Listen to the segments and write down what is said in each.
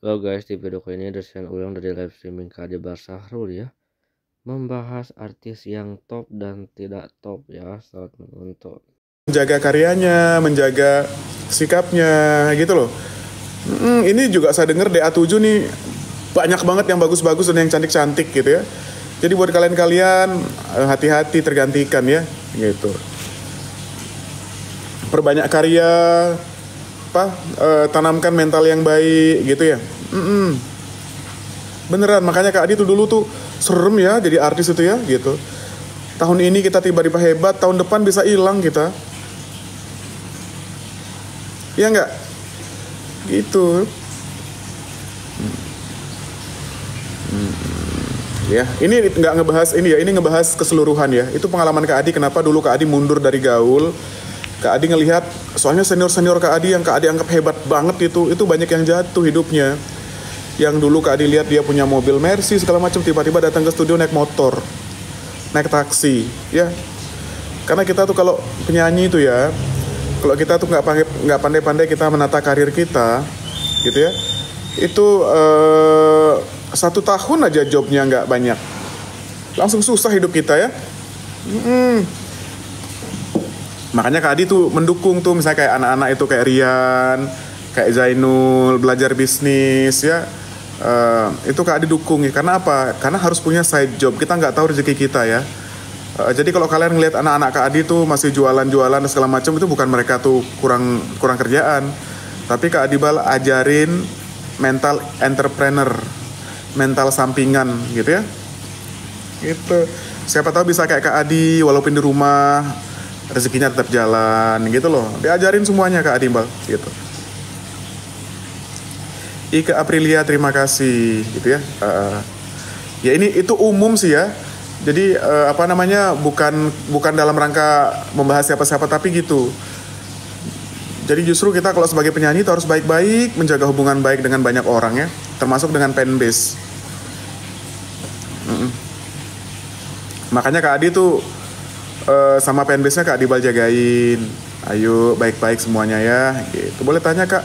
Halo guys, di video kali ini desain ulang dari live streaming KD Sahrul ya, membahas artis yang top dan tidak top ya. Selamat menonton. Menjaga karyanya, menjaga sikapnya gitu loh. Ini juga saya dengar DA7 nih banyak banget yang bagus-bagus dan yang cantik-cantik gitu ya. Jadi buat kalian-kalian hati-hati tergantikan ya gitu. Perbanyak karya, tanamkan mental yang baik gitu ya. Beneran, makanya Kak Adi tuh dulu tuh serem ya jadi artis itu ya gitu. Tahun ini kita tiba-tiba hebat, tahun depan bisa hilang kita. Iya nggak? Gitu. Ya, ini nggak ngebahas ini ya, ini ngebahas keseluruhan ya. Itu pengalaman Kak Adi, kenapa dulu Kak Adi mundur dari gaul. Kak Adi ngelihat, soalnya senior-senior Kak Adi yang Kak Adi anggap hebat banget itu banyak yang jatuh hidupnya. Yang dulu Kak Adi lihat dia punya mobil Mercy segala macam, tiba-tiba datang ke studio naik motor, naik taksi, ya. Karena kita tuh kalau penyanyi itu ya, kalau kita tuh nggak pandai-pandai kita menata karir kita, gitu ya, itu 1 tahun aja jobnya nggak banyak, langsung susah hidup kita ya. Makanya Kak Adi tuh mendukung tuh misalnya kayak anak-anak itu kayak Rian, kayak Zainul belajar bisnis ya. Itu Kak Adi dukung ya. Karena apa? Karena harus punya side job. Kita nggak tahu rezeki kita ya. Jadi kalau kalian ngelihat anak-anak Kak Adi tuh masih jualan-jualan segala macam, itu bukan mereka tuh kurang kerjaan. Tapi Kak Adi ajarin mental entrepreneur, mental sampingan gitu ya. Gitu. Siapa tahu bisa kayak Kak Adi walaupun di rumah rezekinya tetap jalan gitu loh. Diajarin semuanya Kak Adi gitu. Ika Aprilia terima kasih gitu ya. Ya ini itu umum sih ya. Jadi bukan dalam rangka membahas siapa-siapa tapi gitu. Jadi justru kita kalau sebagai penyanyi itu harus baik-baik, menjaga hubungan baik dengan banyak orang ya, termasuk dengan fanbase. Makanya Kak Adi tuh sama fanbase-nya Kak Adi jagain. Ayo baik-baik semuanya ya gitu. Boleh tanya Kak,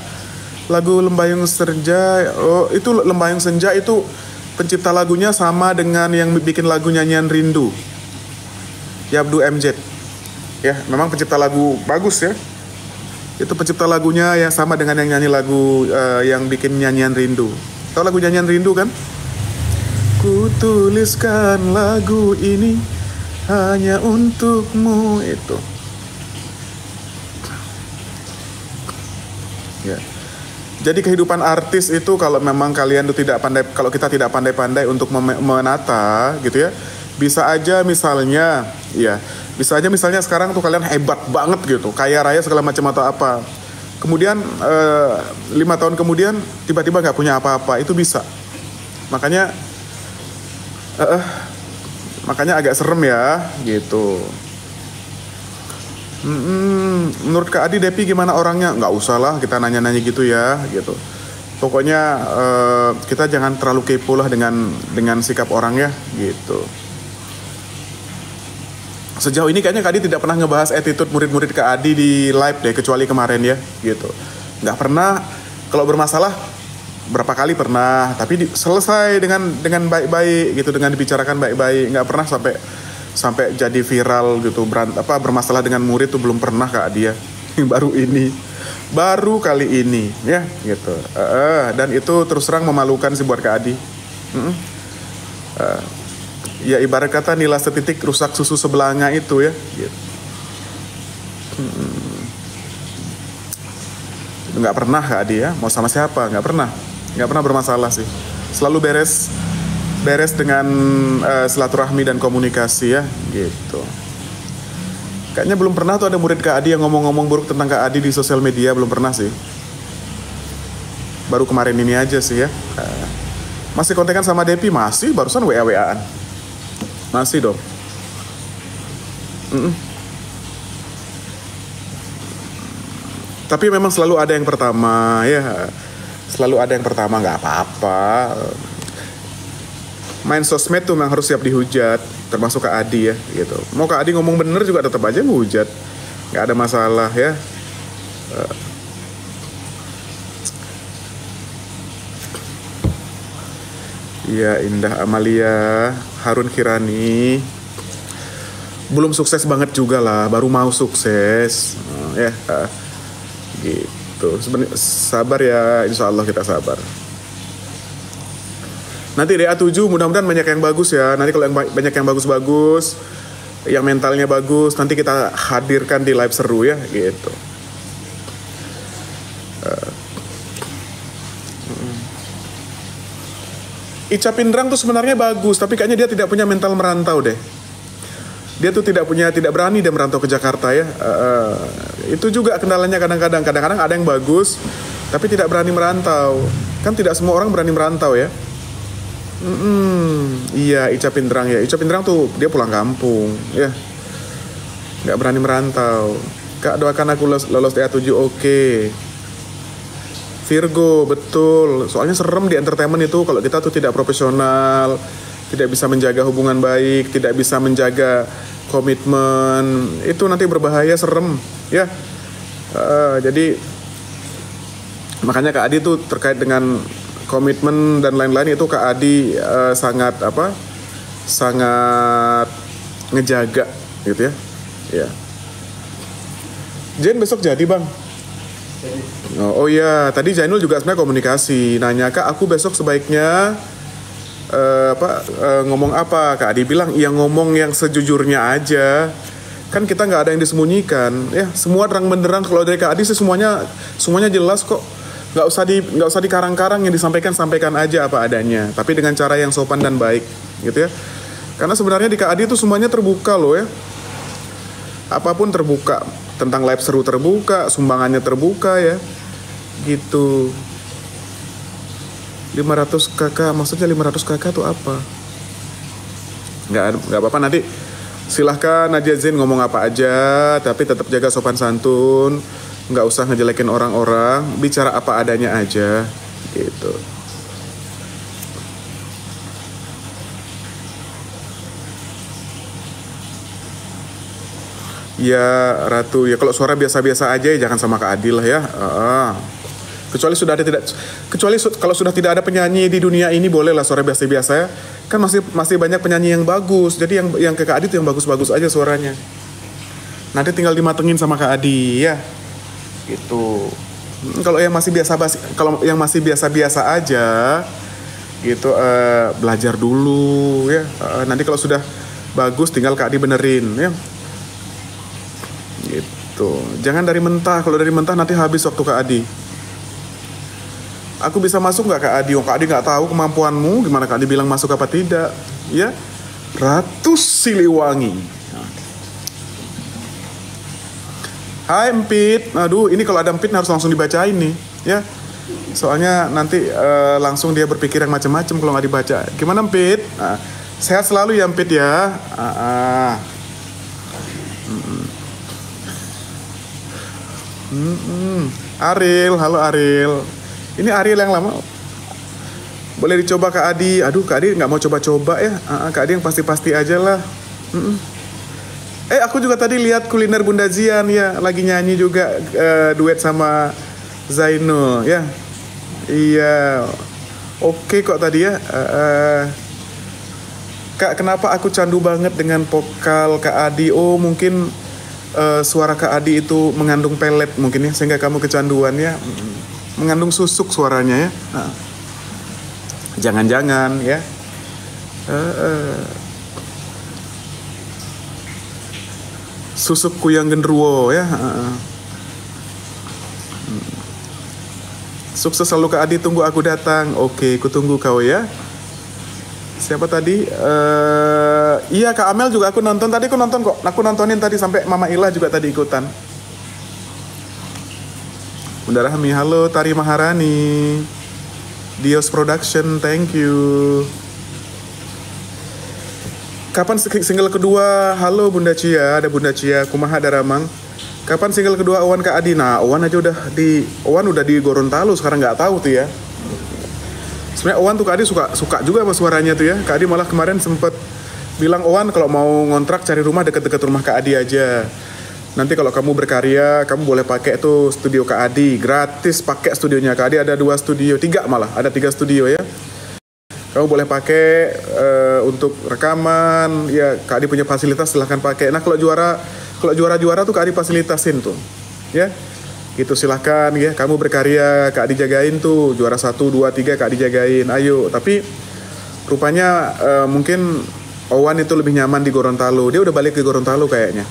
lagu Lembayung Senja, oh itu Lembayung Senja itu pencipta lagunya sama dengan yang bikin lagu Nyanyian Rindu, Yabdu MZ. Ya, memang pencipta lagu bagus ya. Itu pencipta lagunya yang sama dengan yang nyanyi lagu yang bikin Nyanyian Rindu. Tahu lagu Nyanyian Rindu kan? Ku tuliskan lagu ini hanya untukmu itu. Ya. Jadi kehidupan artis itu kalau memang kalian tuh tidak pandai, kalau kita tidak pandai-pandai untuk menata gitu ya, bisa aja misalnya sekarang tuh kalian hebat banget gitu, kaya raya segala macam atau apa, kemudian 5 tahun kemudian tiba-tiba nggak punya apa-apa, itu bisa. Makanya agak serem ya gitu. Menurut Kak Adi Depi gimana orangnya? Nggak usah lah kita nanya-nanya gitu ya gitu. Pokoknya kita jangan terlalu kepo lah dengan sikap orang ya gitu. Sejauh ini kayaknya Kak Adi tidak pernah ngebahas attitude murid-murid Kak Adi di live deh, kecuali kemarin ya gitu. Nggak pernah. Kalau bermasalah berapa kali pernah, tapi selesai dengan baik-baik gitu, dengan dibicarakan baik-baik. Nggak pernah sampai jadi viral gitu, bermasalah dengan murid tuh belum pernah Kak Adi ya. baru kali ini ya gitu. Dan itu terus terang memalukan sih buat Kak Adi. Ya ibarat kata nilai setitik rusak susu sebelanga itu ya gitu. Nggak pernah Kak Adi ya, mau sama siapa nggak pernah bermasalah sih, selalu beres dengan silaturahmi dan komunikasi ya gitu. Kayaknya belum pernah tuh ada murid Kak Adi yang ngomong-ngomong buruk tentang Kak Adi di sosial media, belum pernah sih. Baru kemarin ini aja sih ya. Masih kontekan sama Depi? Masih, barusan WA-WAan. Masih dong. Tapi memang selalu ada yang pertama ya. Selalu ada yang pertama, nggak apa-apa. Main sosmed tuh memang harus siap dihujat, termasuk Kak Adi ya gitu. Mau Kak Adi ngomong bener juga tetap aja ngehujat, nggak ada masalah ya. Iya, Indah Amalia, Harun Kirani. Belum sukses banget juga lah, baru mau sukses. Ya, gitu. Sebenarnya sabar ya, insya Allah kita sabar. Nanti DA7 mudah-mudahan banyak yang bagus ya. Nanti kalau yang banyak yang bagus-bagus, yang mentalnya bagus, nanti kita hadirkan di live seru ya, gitu. Ica Pindrang tuh sebenarnya bagus, tapi kayaknya dia tidak punya mental merantau deh. Dia tuh tidak berani dia merantau ke Jakarta ya. Itu juga kendalanya kadang-kadang ada yang bagus, tapi tidak berani merantau. Kan tidak semua orang berani merantau ya. Iya, Ica Pindrang ya. Ica Pindrang tuh dia pulang kampung ya, nggak berani merantau. Kak, doakan aku lolos DA7. Oke. Virgo, betul. Soalnya serem di entertainment itu kalau kita tuh tidak profesional, tidak bisa menjaga hubungan baik, tidak bisa menjaga komitmen. Itu nanti berbahaya, serem ya. Jadi makanya Kak Adi tuh terkait dengan komitmen dan lain-lain itu Kak Adi sangat ngejaga gitu ya. Ya. Jen besok jadi bang. Oh iya, tadi Jainul juga sebenarnya komunikasi, nanya Kak, aku besok sebaiknya ngomong apa? Kak Adi bilang, iya ngomong yang sejujurnya aja. Kan kita nggak ada yang disembunyikan, ya semua terang benderang. Kalau dari Kak Adi sih semuanya jelas kok. Nggak usah dikarang-karang, yang sampaikan aja apa adanya. Tapi dengan cara yang sopan dan baik, gitu ya. Karena sebenarnya di Kak Adi itu semuanya terbuka loh ya. Apapun terbuka, tentang live seru terbuka, sumbangannya terbuka ya. Gitu. 500 kakak, maksudnya 500 kakak tuh apa? Nggak apa-apa, nanti silahkan aja Zain ngomong apa aja, tapi tetap jaga sopan santun, nggak usah ngejelekin orang-orang, bicara apa adanya aja, gitu. Ya Ratu, ya kalau suara biasa-biasa aja ya jangan sama Kak Adil lah ya. Kecuali kalau sudah tidak ada penyanyi di dunia ini bolehlah suara biasa-biasa ya. Kan masih banyak penyanyi yang bagus. Jadi yang ke Kak Adi tuh yang bagus-bagus aja suaranya. Nanti tinggal dimatengin sama Kak Adi ya. Gitu. Kalau yang masih biasa-biasa aja gitu, belajar dulu ya. Nanti kalau sudah bagus tinggal Kak Adi benerin ya. Gitu. Jangan dari mentah. Kalau dari mentah nanti habis waktu Kak Adi. Aku bisa masuk nggak Kak Adi? Kak Adi nggak tahu kemampuanmu. Gimana Kak Adi bilang masuk apa tidak? Ya, Ratu Siliwangi. Hai Empit. Aduh, ini kalau ada Empit harus langsung dibacain nih, ya. Soalnya nanti langsung dia berpikir yang macam-macam kalau nggak dibaca. Gimana Empit? Sehat selalu ya Empit ya. Ariel, halo Ariel. Ini Ariel yang lama. Boleh dicoba Kak Adi. Aduh, Kak Adi nggak mau coba-coba ya. Kak Adi yang pasti-pasti aja lah. Aku juga tadi lihat kuliner Bunda Zian ya, lagi nyanyi juga duet sama Zainul ya. Iya. Oke kok tadi ya. Kak, kenapa aku candu banget dengan vokal Kak Adi? Oh, mungkin suara Kak Adi itu mengandung pelet mungkin ya, sehingga kamu kecanduan ya. Mengandung susuk suaranya ya. Jangan-jangan ya. Susukku yang genderuwo ya. Sukses selalu Kak Adi, tunggu aku datang. Oke, ku tunggu kau ya. Siapa tadi? Iya Kak Amel juga aku nonton tadi, aku nonton kok. Aku nontonin tadi sampai Mama Ila juga tadi ikutan. Bunda Rahmi, halo. Tari Maharani, Dios Production, thank you. Kapan single kedua? Halo Bunda Cia, ada Bunda Cia, kumaha daramang. Kapan single kedua Owan Kak Adi? Nah, Owan udah di Gorontalo, sekarang nggak tahu tuh ya. Sebenarnya Owan tuh Kak Adi suka juga sama suaranya tuh ya. Kak Adi malah kemarin sempet bilang, Owan kalau mau ngontrak cari rumah deket-deket rumah Kak Adi aja. Nanti kalau kamu berkarya, kamu boleh pakai tuh studio Kak Adi, gratis pakai studionya Kak Adi. Ada 2 studio, 3 malah, ada 3 studio ya. Kamu boleh pakai untuk rekaman, ya Kak Adi punya fasilitas silahkan pakai. Nah kalau juara tuh Kak Adi fasilitasin tuh, ya. Gitu silahkan ya, kamu berkarya Kak Adi jagain tuh, juara 1, 2, 3 Kak Adi jagain, ayo. Tapi rupanya mungkin Owan itu lebih nyaman di Gorontalo, dia udah balik ke Gorontalo kayaknya.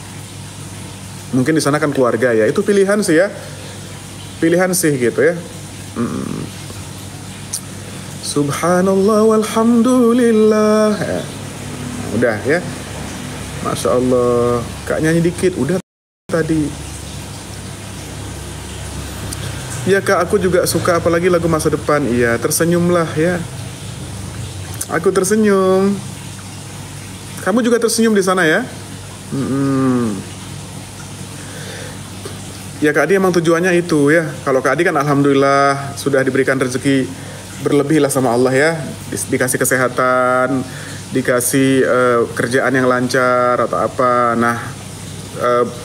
Mungkin di sana kan keluarga ya, itu pilihan sih ya, pilihan sih gitu ya. Subhanallah walhamdulillah ya. Udah ya, Masya Allah. Kak nyanyi dikit, udah tadi. Ya Kak, aku juga suka apalagi lagu masa depan. Iya, tersenyumlah ya. Aku tersenyum. Kamu juga tersenyum di sana ya? Ya Kak Adi emang tujuannya itu ya. Kalau Kak Adi kan alhamdulillah sudah diberikan rezeki berlebih lah sama Allah ya. Dikasih kesehatan, dikasih kerjaan yang lancar atau apa. Nah,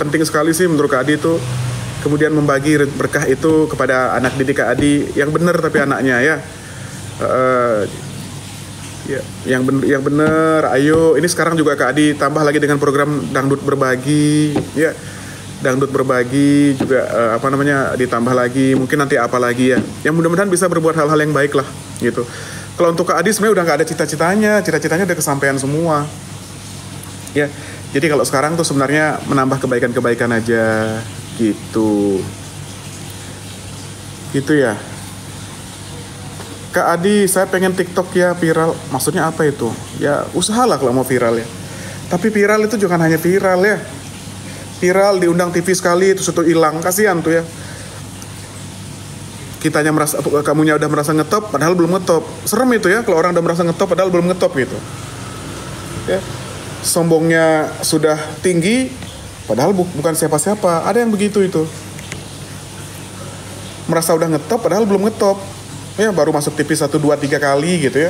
penting sekali sih menurut Kak Adi itu kemudian membagi berkah itu kepada anak didik Kak Adi yang benar tapi anaknya ya. Ya, yang benar. Ayo, ini sekarang juga Kak Adi tambah lagi dengan program Dangdut Berbagi, ya. Dangdut Berbagi juga ditambah lagi. Mungkin nanti apa lagi ya. Yang mudah-mudahan bisa berbuat hal-hal yang baik lah, gitu. Kalau untuk Kak Adi sebenarnya udah nggak ada cita-citanya udah kesampaian semua. Ya, jadi kalau sekarang tuh sebenarnya menambah kebaikan-kebaikan aja, gitu. Gitu ya. Kak Adi, saya pengen TikTok ya viral. Maksudnya apa itu? Ya usahalah kalau mau viral ya. Tapi viral itu jangan hanya viral ya. Viral diundang TV sekali terus itu hilang, kasihan tuh ya. Kamunya udah merasa ngetop padahal belum ngetop. Serem itu ya kalau orang udah merasa ngetop padahal belum ngetop gitu. Ya. Sombongnya sudah tinggi padahal bukan siapa-siapa. Ada yang begitu itu. Merasa udah ngetop padahal belum ngetop. Ya baru masuk TV 1, 2, 3 kali gitu ya.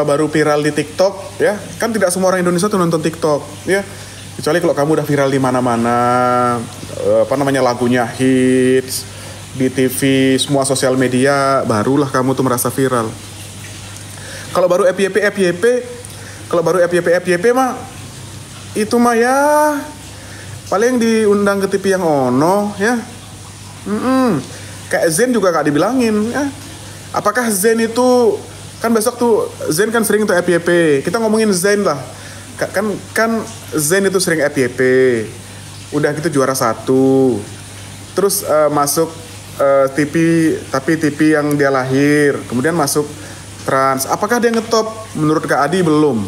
Baru viral di TikTok ya. Kan tidak semua orang Indonesia tuh nonton TikTok ya. Kecuali kalau kamu udah viral di mana-mana, lagunya hits di TV, semua sosial media, barulah kamu tuh merasa viral. Kalau baru FYP mah itu mah ya paling diundang ke TV yang ono ya. Kayak Zen juga gak dibilangin ya. Apakah Zen itu kan besok tuh Zen kan sering tuh FYP. Kita ngomongin Zen lah. Kan Zen itu sering FYP. Udah gitu juara 1. Terus masuk TV, tapi TV yang dia lahir. Kemudian masuk Trans. Apakah dia ngetop? Menurut Kak Adi belum.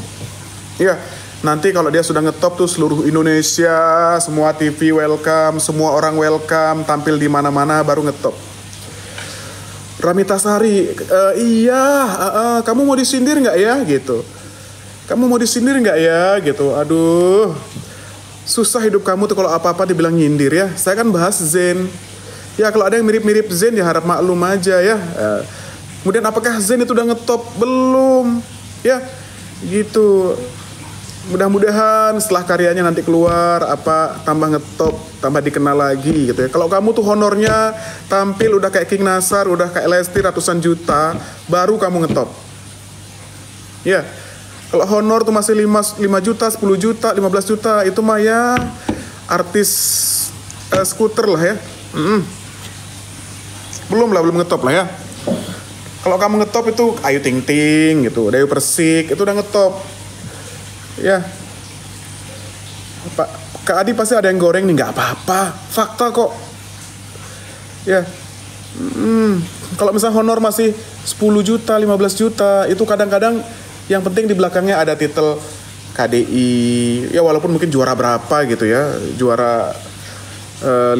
Iya. Nanti kalau dia sudah ngetop tuh seluruh Indonesia, semua TV welcome, semua orang welcome, tampil di mana-mana baru ngetop. Ramita Sari, kamu mau disindir nggak ya gitu? Kamu mau disindir nggak ya gitu? Aduh, susah hidup kamu tuh kalau apa-apa dibilang nyindir ya. Saya kan bahas Zen. Ya kalau ada yang mirip-mirip Zen ya harap maklum aja ya. Kemudian apakah Zen itu udah ngetop? Belum. Ya, gitu. Mudah-mudahan setelah karyanya nanti keluar tambah ngetop, tambah dikenal lagi gitu ya. Kalau kamu tuh honornya tampil udah kayak King Nasar, udah kayak Lesti ratusan juta, baru kamu ngetop. Ya. Kalau honor tuh masih 5 juta, 10 juta, 15 juta, itu mah ya artis skuter lah ya. Belum ngetop lah ya. Kalau kamu ngetop itu Ayu Ting Ting gitu, Dewi Persik, itu udah ngetop. Ya. Kak Adi pasti ada yang goreng nih, nggak apa-apa, fakta kok. Ya. Kalau misalnya honor masih 10 juta, 15 juta, itu kadang-kadang yang penting di belakangnya ada titel KDI. Ya walaupun mungkin juara berapa gitu ya, juara 50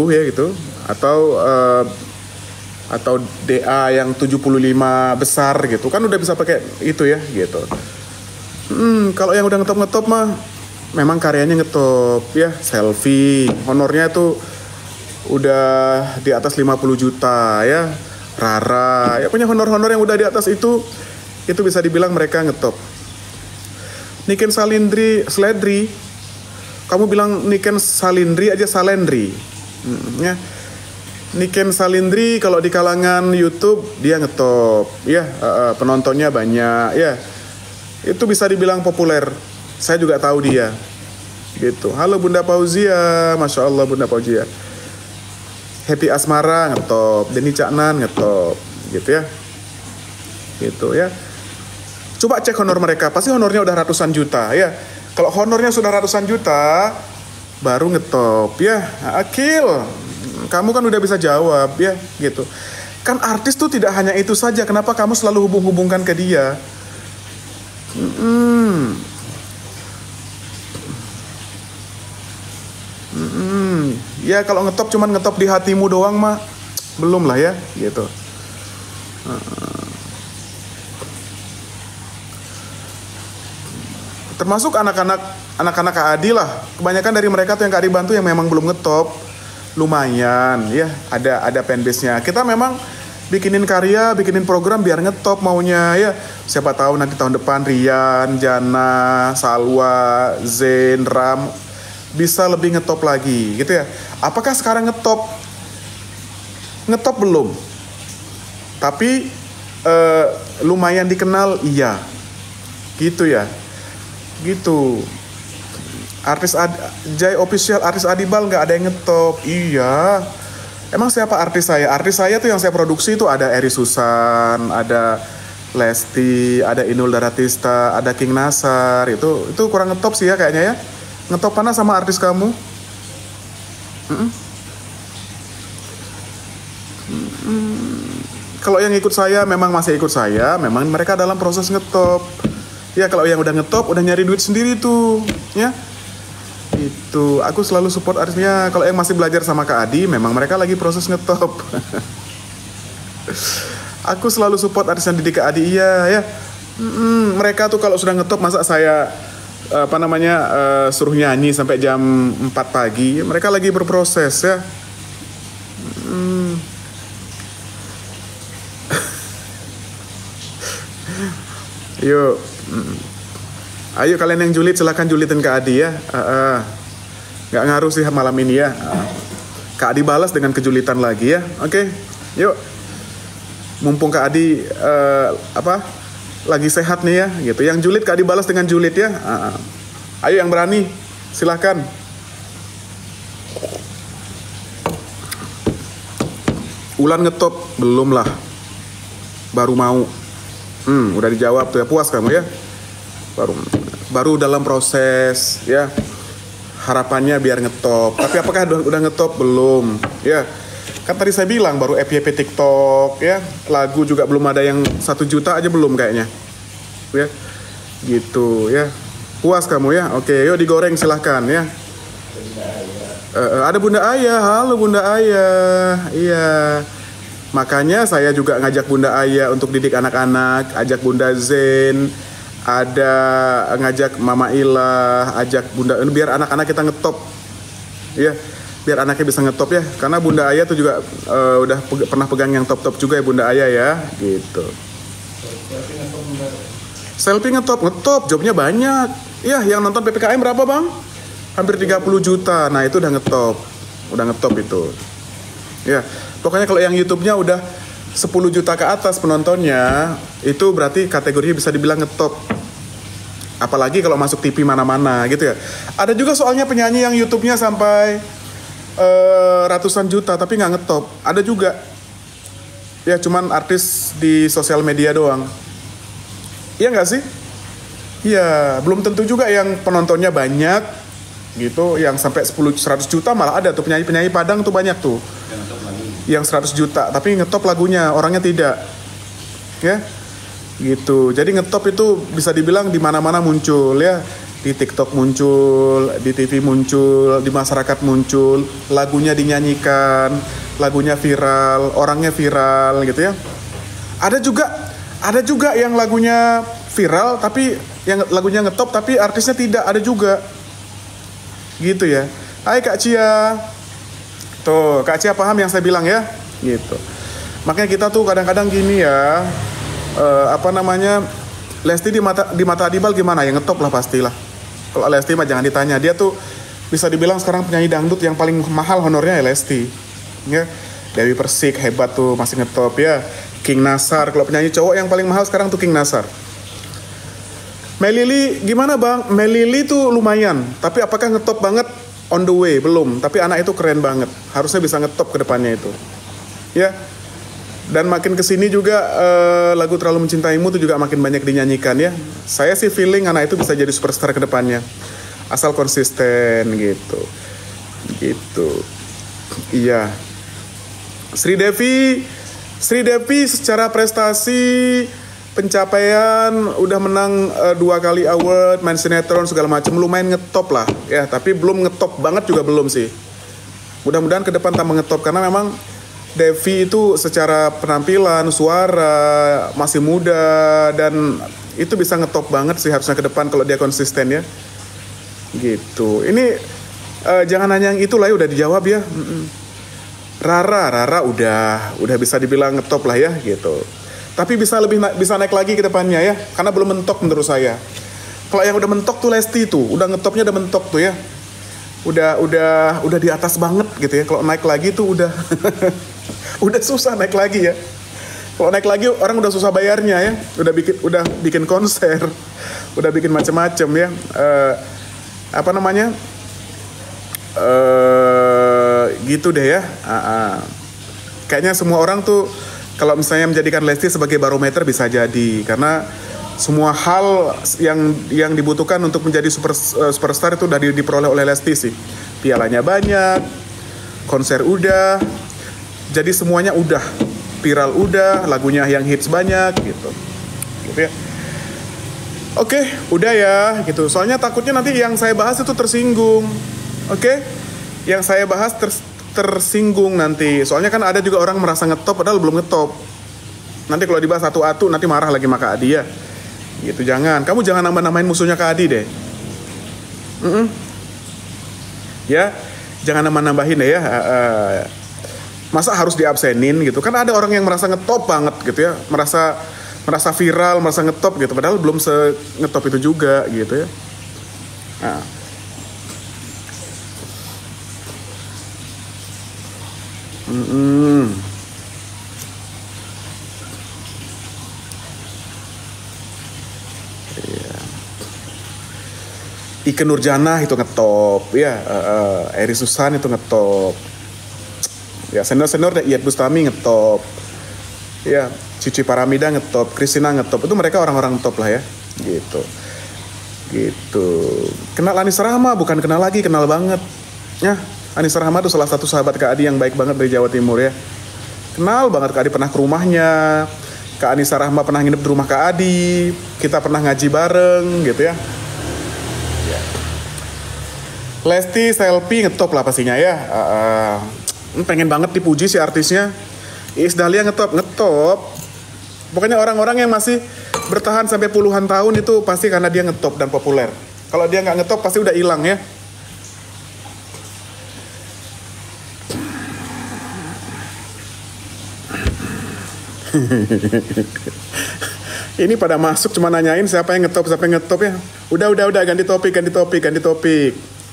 ya gitu, atau DA yang 75 besar gitu kan udah bisa pakai itu ya gitu. Kalau yang udah ngetop mah memang karyanya ngetop ya, selfie, honornya tuh udah di atas 50 juta ya. Rara ya punya honor-honor yang udah di atas itu bisa dibilang mereka ngetop. Niken Sledri, kamu bilang Niken Salindri aja Salendri, ya. Niken Salindri kalau di kalangan YouTube dia ngetop, ya penontonnya banyak, ya itu bisa dibilang populer. Saya juga tahu dia, gitu. Halo Bunda Fauzia, masya Allah Bunda Fauzia. Happy Asmara ngetop, Denny Caknan ngetop, gitu ya, gitu ya. Coba cek honor mereka, pasti honornya udah ratusan juta, ya. Kalau honornya sudah ratusan juta, baru ngetop, ya. Akil, kamu kan udah bisa jawab, ya, gitu. Kan artis tuh tidak hanya itu saja, kenapa kamu selalu hubung-hubungkan ke dia? Ya kalau ngetop cuman ngetop di hatimu doang mah belum lah ya, gitu. Termasuk anak-anak Kak Adi lah. Kebanyakan dari mereka tuh yang Kak Adi bantu yang memang belum ngetop. Lumayan ya, ada fanbase-nya. Kita memang bikinin karya, bikinin program biar ngetop maunya ya. Siapa tahu nanti tahun depan Rian, Jana, Salwa, Zen, Ram bisa lebih ngetop lagi gitu ya. Apakah sekarang ngetop? Ngetop belum. Tapi lumayan dikenal iya. Gitu ya. Gitu. Artis Jai Official, artis Adibal nggak ada yang ngetop. Iya. Emang siapa artis saya? Artis saya tuh yang saya produksi itu ada Eri Susan, ada Lesti, ada Inul Daratista, ada King Nasar. Itu kurang ngetop sih ya kayaknya ya. Ngetop mana sama artis kamu? Kalau yang ikut saya memang masih ikut saya, memang mereka dalam proses ngetop. Ya kalau yang udah ngetop udah nyari duit sendiri tuh, ya. Itu aku selalu support artisnya. Kalau yang masih belajar sama Kak Adi, memang mereka lagi proses ngetop. Aku selalu support artis yang didik Kak Adi, iya ya. Mereka tuh kalau sudah ngetop masa saya suruh nyanyi sampai jam 4 pagi. Mereka lagi berproses ya. Yuk. Ayo kalian yang julid silahkan julitin Kak Adi ya. Gak ngaruh sih malam ini ya. Kak Adi balas dengan kejulitan lagi ya. Oke. Yuk. Mumpung Kak Adi lagi sehat nih ya gitu. Yang julid Kak Adi balas dengan julid ya. Ayo yang berani silahkan. Ulan ngetop belum lah. Baru mau. Udah dijawab tuh ya, puas kamu ya. Baru dalam proses ya. Harapannya biar ngetop. Tapi apakah udah ngetop belum? Ya. Kan tadi saya bilang baru FYP TikTok ya. Lagu juga belum ada yang 1 juta aja belum kayaknya. Ya. Gitu ya. Puas kamu ya. Oke, yuk digoreng silahkan ya. Ada Bunda Ayah. Halo Bunda Ayah. Iya. Makanya saya juga ngajak Bunda Ayah untuk didik anak-anak, ajak Bunda Zen, ada ngajak Mama Ilah, ajak Bunda, biar anak-anak kita ngetop. Ya, biar anaknya bisa ngetop ya. Karena Bunda Ayah tuh juga udah pernah pegang yang top-top juga ya Bunda Ayah ya, gitu. Selfie ngetop, jobnya banyak. Ya, yang nonton PPKM berapa bang? Hampir 30 juta, nah itu udah ngetop itu. Ya, pokoknya kalau yang YouTube-nya udah 10 juta ke atas penontonnya, itu berarti kategorinya bisa dibilang ngetop. Apalagi kalau masuk TV mana-mana gitu ya. Ada juga soalnya penyanyi yang YouTube-nya sampai ratusan juta tapi nggak ngetop. Ada juga. Ya cuman artis di sosial media doang. Iya nggak sih? Iya, belum tentu juga yang penontonnya banyak gitu, yang sampai 100 juta malah ada tuh penyanyi Padang tuh banyak tuh. Yang 100 juta tapi ngetop lagunya, orangnya tidak. Ya. Gitu. Jadi ngetop itu bisa dibilang di mana-mana muncul ya. Di TikTok muncul, di TV muncul, di masyarakat muncul, lagunya dinyanyikan, lagunya viral, orangnya viral gitu ya. Ada juga yang lagunya viral tapi yang lagunya ngetop tapi artisnya tidak, ada juga. Gitu ya. Hai Kak Cia. Tuh, Kak Cia paham yang saya bilang ya? Gitu. Makanya kita tuh kadang-kadang gini ya, Lesti di mata Adibal gimana? Ya ngetop lah pastilah. Kalau Lesti mah jangan ditanya. Dia tuh bisa dibilang sekarang penyanyi dangdut yang paling mahal honornya ya Lesti. Ya. Dewi Persik hebat tuh, masih ngetop ya. King Nasar, kalau penyanyi cowok yang paling mahal sekarang tuh King Nasar. Melili gimana bang? Melili tuh lumayan, tapi apakah ngetop banget? On the way, belum. Tapi anak itu keren banget, harusnya bisa ngetop ke depannya itu. Ya, dan makin kesini juga lagu Terlalu Mencintaimu tuh juga makin banyak dinyanyikan ya. Saya sih feeling anak itu bisa jadi superstar ke depannya, asal konsisten gitu. Gitu. Iya. Sri Devi, Sri Devi secara prestasi pencapaian udah menang 2 kali award, main sinetron segala macam, lumayan ngetop lah ya, tapi belum ngetop banget juga belum sih. Mudah-mudahan ke depan tambah ngetop karena memang Devi itu secara penampilan, suara masih muda dan itu bisa ngetop banget sih harusnya ke depan kalau dia konsisten ya. Gitu. Ini jangan nanya yang itu lah ya, udah dijawab ya. Rara udah bisa dibilang ngetop lah ya gitu. Tapi bisa bisa naik lagi ke depannya ya, karena belum mentok menurut saya. Kalau yang udah mentok tuh Lesti tuh, udah ngetopnya udah mentok tuh ya. Udah di atas banget gitu ya. Kalau naik lagi tuh udah udah susah naik lagi ya. Kalau naik lagi orang udah susah bayarnya ya. Udah bikin konser, udah bikin macam-macam ya. Apa namanya? Gitu deh ya. Kayaknya semua orang tuh kalau misalnya menjadikan Lesti sebagai barometer bisa jadi, karena semua hal yang dibutuhkan untuk menjadi superstar itu udah diperoleh oleh Lesti sih. Pialanya banyak, konser udah, jadi semuanya udah, viral udah, lagunya yang hits banyak gitu. Gitu ya. Oke, udah ya gitu. Soalnya takutnya nanti yang saya bahas itu tersinggung. Oke? Yang saya bahas tersinggung nanti. Soalnya kan ada juga orang merasa ngetop padahal belum ngetop. Nanti kalau dibahas satu-satu nanti marah lagi sama Kak Adi ya. Gitu, jangan. Kamu jangan nambah-nambahin musuhnya Kak Adi deh. Ya, jangan nambah-nambahin deh ya. Masa harus diabsenin gitu. Kan ada orang yang merasa ngetop banget gitu ya. Merasa viral, merasa ngetop gitu. Padahal belum ngetop itu juga gitu ya. Nah. Ike Nurjanah itu ngetop ya, Eri Susan itu ngetop ya, senior Iyad Bustami ngetop ya, Cici Paramida ngetop, Christina ngetop, itu mereka orang-orang top lah ya gitu. Kenal Anissa Rahma, bukan kenal lagi, kenal banget ya. Anissa Rahma itu salah satu sahabat Kak Adi yang baik banget dari Jawa Timur ya, kenal banget. Kak Adi pernah ke rumahnya, Kak Anissa Rahma pernah nginep di rumah Kak Adi, kita pernah ngaji bareng gitu ya. Lesti Selfie ngetop lah pastinya ya. Pengen banget dipuji si artisnya. Iis Dahlia ngetop. Pokoknya orang-orang yang masih bertahan sampai puluhan tahun itu pasti karena dia ngetop dan populer. Kalau dia nggak ngetop pasti udah hilang ya. Ini pada masuk cuma nanyain siapa yang ngetop ya. Udah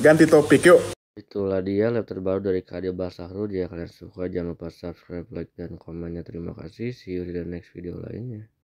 ganti topik yuk. Itulah dia lab terbaru dari Kak Adi Barsahrul. Jika kalian suka jangan lupa subscribe, like, dan komennya. Terima kasih. See you di the next video lainnya.